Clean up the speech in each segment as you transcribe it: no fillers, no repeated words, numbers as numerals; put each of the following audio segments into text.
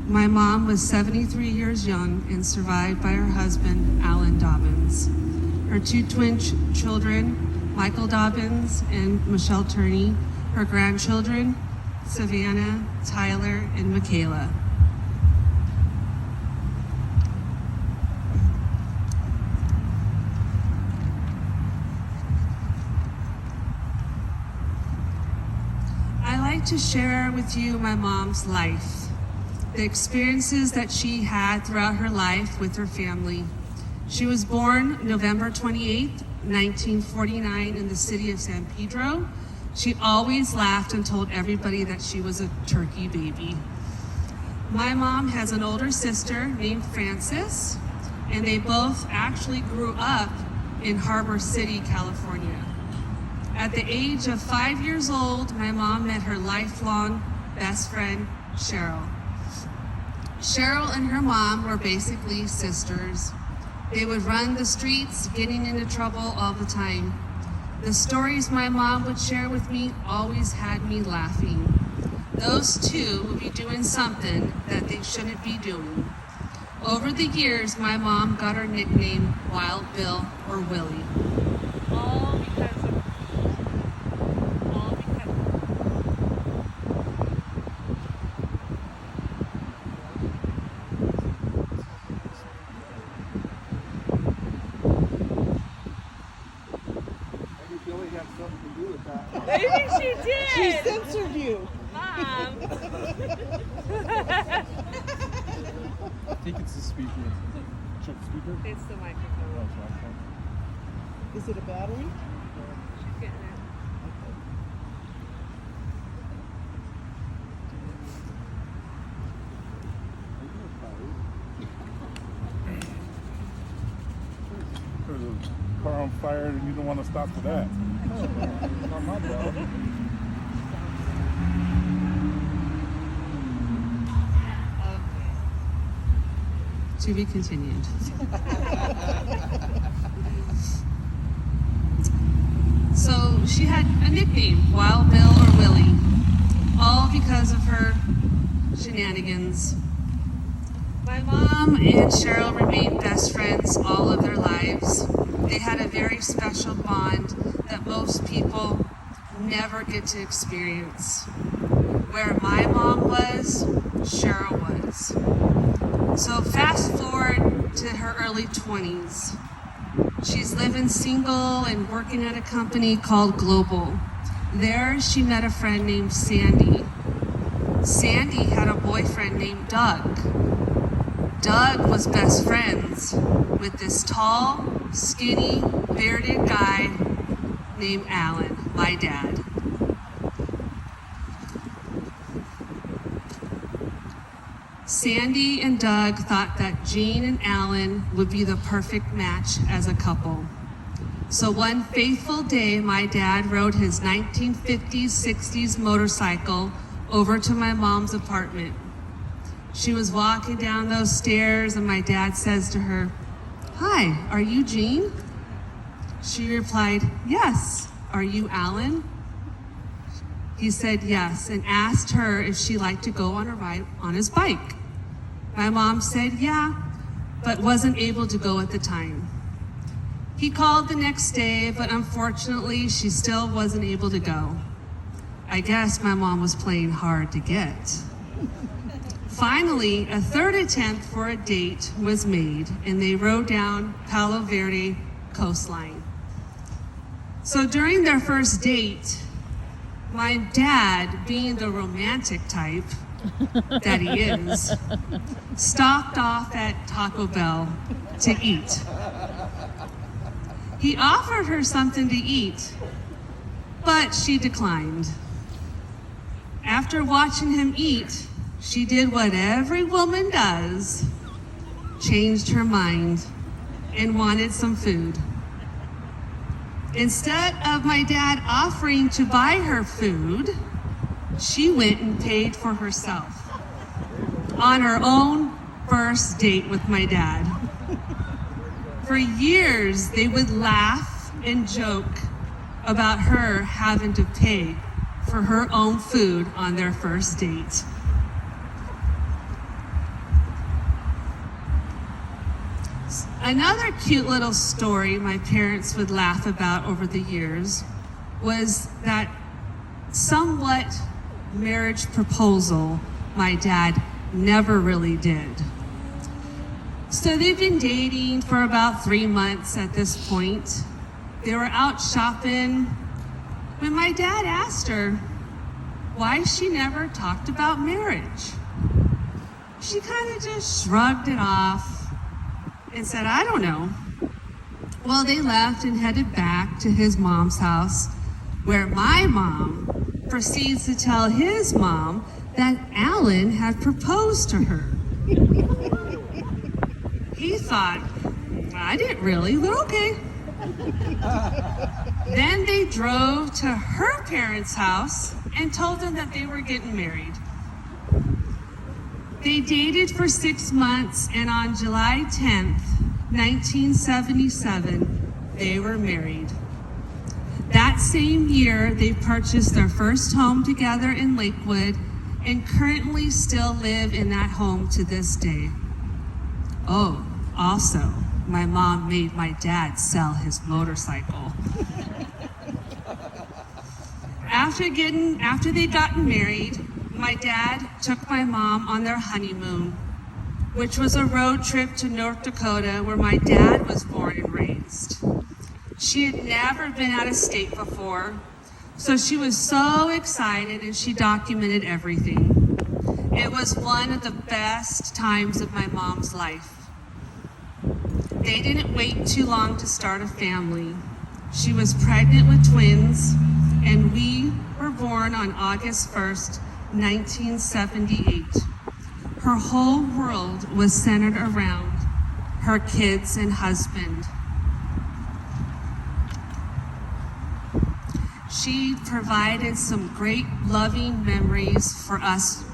My mom was 73 years young and survived by her husband, Alan Dobbins. Her two twin children, Michael Dobbins and Michelle Turney, her grandchildren, Savannah, Tyler, and Michaela. I like to share with you my mom's life, the experiences that she had throughout her life with her family. She was born November 28th, 1949 in the city of San Pedro. She always laughed and told everybody that she was a turkey baby. My mom has an older sister named Frances, and they both actually grew up in Harbor City, California. At the age of 5 years old, my mom met her lifelong best friend, Cheryl. Cheryl and her mom were basically sisters. They would run the streets, getting into trouble all the time. The stories my mom would share with me always had me laughing. Those two would be doing something that they shouldn't be doing. Over the years, my mom got her nickname Wild Bill or Willie. All because Maybe she did. She censored you. Mom. I think it's the speaker. Check the speaker. It's the microphone. Is it a battery? She's getting it. There's a car on fire and you don't want to stop for that. Not my job. To be continued. So she had a nickname, Wild Bill or Willie, all because of her shenanigans. My mom and Cheryl remained best friends all of their lives. They had a very special bond that most people never get to experience. Where my mom was, Cheryl was. So fast forward to her early 20s. She's living single and working at a company called Global. There she met a friend named Sandy. Sandy had a boyfriend named Doug. Doug was best friends with this tall, skinny, bearded guy named Alan, my dad. Sandy and Doug thought that Jean and Alan would be the perfect match as a couple. So one faithful day, my dad rode his 1950s, 60s motorcycle over to my mom's apartment. She was walking down those stairs and my dad says to her, "Hi, are you Jean?" She replied, "Yes. Are you Alan?" He said yes and asked her if she'd like to go on a ride on his bike. My mom said yeah, but wasn't able to go at the time. He called the next day, but unfortunately she still wasn't able to go. I guess my mom was playing hard to get. Finally, a third attempt for a date was made and they rode down Palo Verde coastline. So during their first date, my dad, being the romantic type that he is, stopped off at Taco Bell to eat. He offered her something to eat, but she declined. After watching him eat, she did what every woman does, changed her mind and wanted some food. Instead of my dad offering to buy her food, she went and paid for herself on her own first date with my dad. For years, they would laugh and joke about her having to pay for her own food on their first date. Another cute little story my parents would laugh about over the years was that somewhat marriage proposal my dad never really did. So they've been dating for about 3 months at this point. They were out shopping when my dad asked her why she never talked about marriage. She kind of just shrugged it off and said, I don't know. Well, they left and headed back to his mom's house, where my mom proceeds to tell his mom that Alan had proposed to her. He thought, I didn't really, but okay. Then they drove to her parents' house and told them that they were getting married. They dated for 6 months, and on July 10th, 1977, they were married. That same year, they purchased their first home together in Lakewood and currently still live in that home to this day. Oh, also, my mom made my dad sell his motorcycle. After they'd gotten married, my dad took my mom on their honeymoon, which was a road trip to North Dakota where my dad was born and raised. She had never been out of state before, so she was so excited and she documented everything. It was one of the best times of my mom's life. They didn't wait too long to start a family. She was pregnant with twins, and we were born on August 1st, 1978. Her whole world was centered around her kids and husband. She provided some great loving memories for us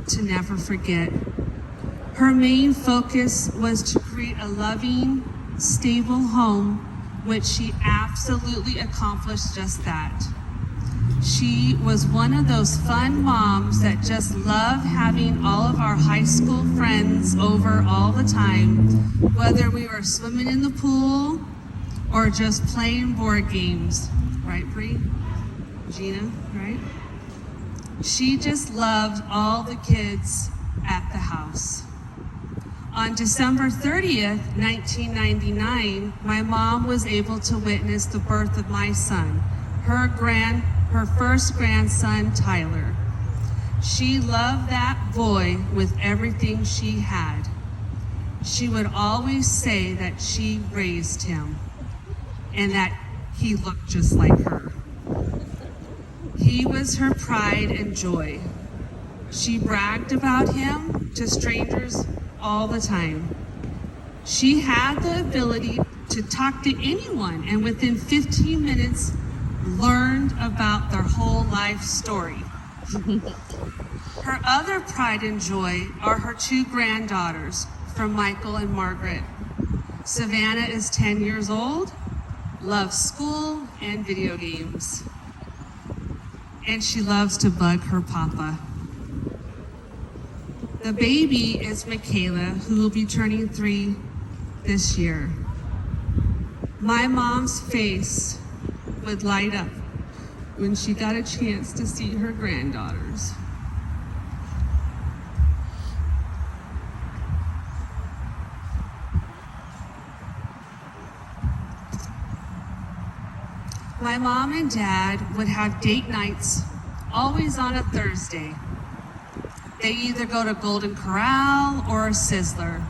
to never forget. Her main focus was to create a loving, stable home, which she absolutely accomplished just that. She was one of those fun moms that just love having all of our high school friends over all the time, whether we were swimming in the pool or just playing board games. Right, Bree? Gina, right? She just loved all the kids at the house. On December 30th, 1999, my mom was able to witness the birth of my son, her first grandson, Tyler. She loved that boy with everything she had. She would always say that she raised him and that he looked just like her. He was her pride and joy. She bragged about him to strangers all the time. She had the ability to talk to anyone and within 15 minutes learned about their whole life story. Her other pride and joy are her 2 granddaughters from Michael and Margaret. Savannah is 10 years old, loves school and video games, and she loves to bug her papa. The baby is Michaela, who will be turning 3 this year. My mom's face would light up when she got a chance to see her granddaughters. My mom and dad would have date nights always on a Thursday. They either go to Golden Corral or Sizzler.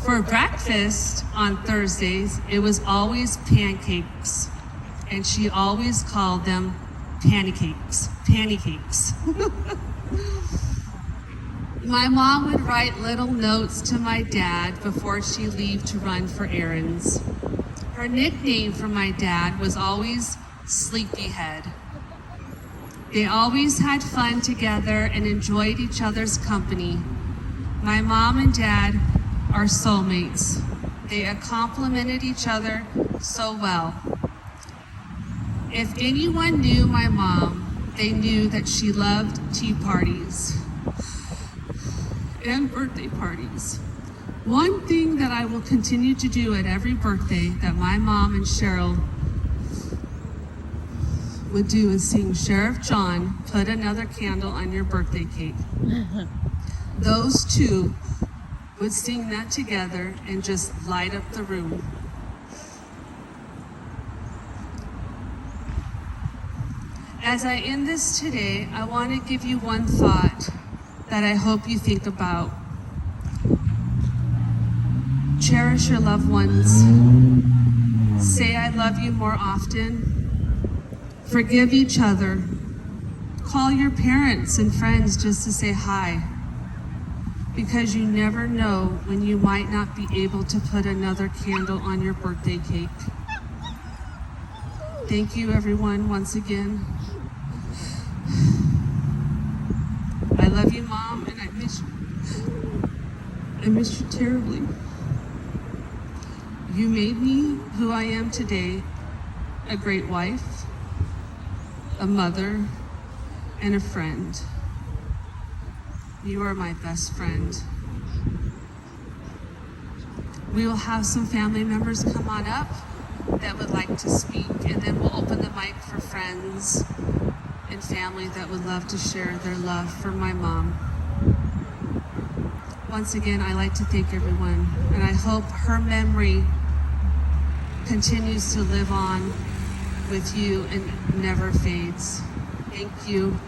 For breakfast on Thursdays, it was always pancakes, and she always called them pancakes. My mom would write little notes to my dad before she'd leave to run for errands. Her nickname for my dad was always Sleepyhead. They always had fun together and enjoyed each other's company. My mom and dad are soulmates. They complemented each other so well. If anyone knew my mom, they knew that she loved tea parties. and birthday parties. One thing that I will continue to do at every birthday that my mom and Cheryl would do is sing Sheriff John, put another candle on your birthday cake. Those two would sing that together and just light up the room. As I end this today, I want to give you one thought that I hope you think about. Cherish your loved ones. Say I love you more often. Forgive each other. Call your parents and friends just to say hi. Because you never know when you might not be able to put another candle on your birthday cake. Thank you, everyone, once again. I love you, Mom, and I miss you. I miss you terribly. You made me who I am today, a great wife, a mother, and a friend. You are my best friend. We will have some family members come on up that would like to speak, and then we'll open the mic for friends and family that would love to share their love for my mom. Once again, I like to thank everyone, and I hope her memory continues to live on with you and never fades. Thank you.